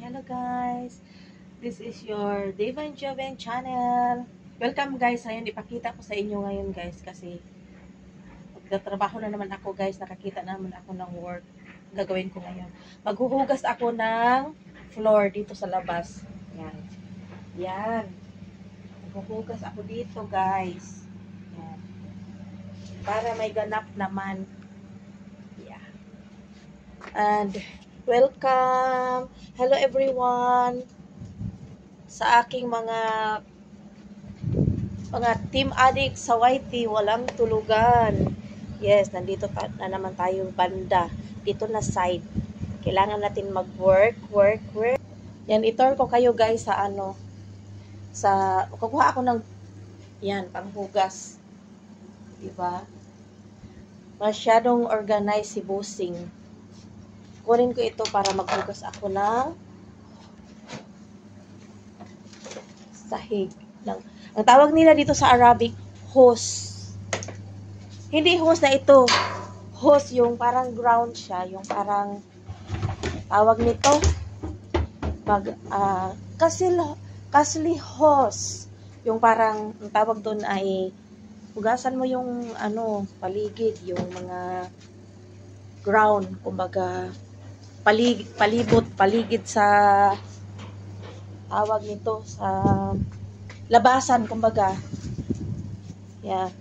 Hello guys, this is your Devon Joven channel. Welcome guys, ayun ipakita ko sa inyo ngayon guys kasi magtatrabaho na naman ako guys, nakakita naman ako ng work. Gagawin ko ngayon. Maghuhugas ako ng floor dito sa labas. Yan. Yan. Maghuhugas ako dito guys. Yan. Para may ganap naman. Yeah. And welcome! Hello everyone! Sa aking mga team addict sa YT, walang tulugan. Yes, nandito na naman tayo banda. Dito na side. Kailangan natin mag-work. Yan, itor ko kayo guys sa kukuha ako ng, yan, panghugas. Diba? Masyadong organized si Busing. Kunin ko ito para maghugas ako ng sahig. Ang tawag nila dito sa Arabic, hose. Hindi hose na ito. Hose, yung parang ground siya. Yung parang, tawag nito, kasli hose. Yung parang, ang tawag doon ay, hugasan mo yung, paligid, yung mga ground, kumbaga, paligid sa tawag nito sa labasan kumbaga. Yeah.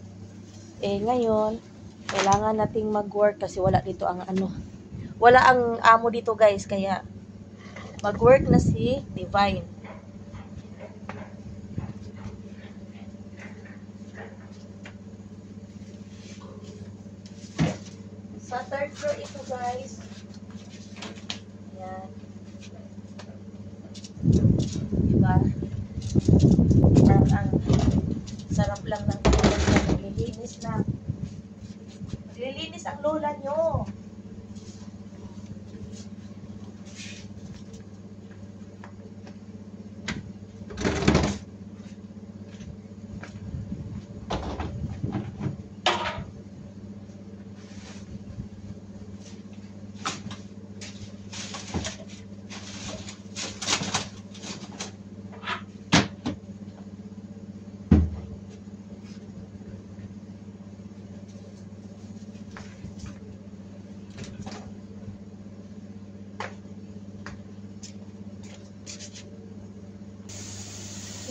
Ngayon kailangan nating mag-work kasi wala dito ang wala ang amo dito guys, kaya mag-work na si Divine. Sa third floor ito guys. Yan. Diba? Ang sarap lang ng maglilinis na. Maglilinis ang lola nyo.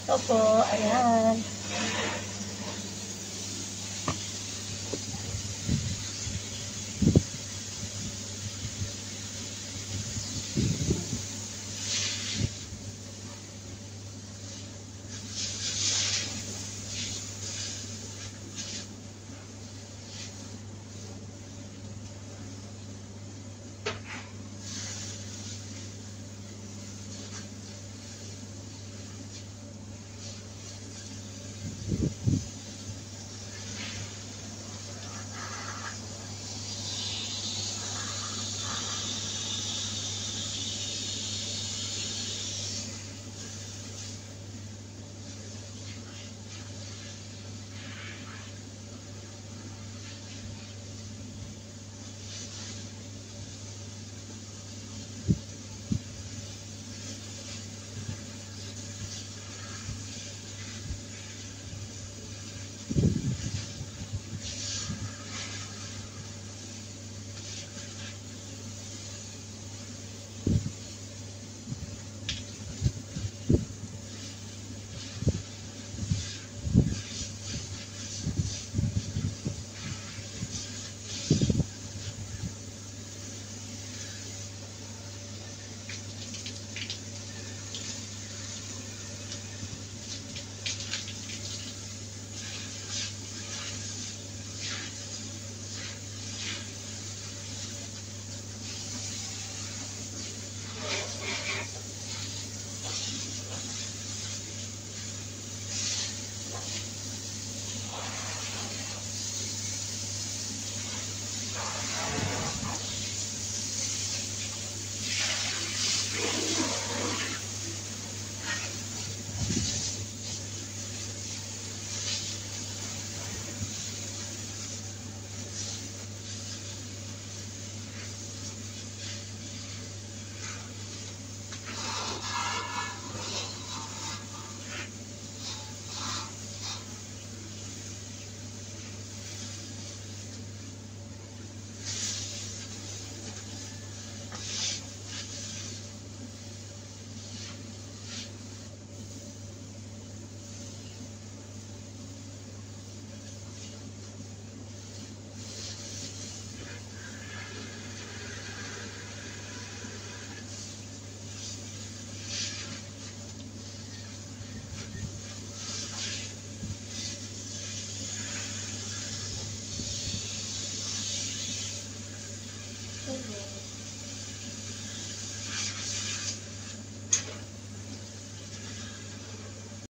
Ito po, ayan.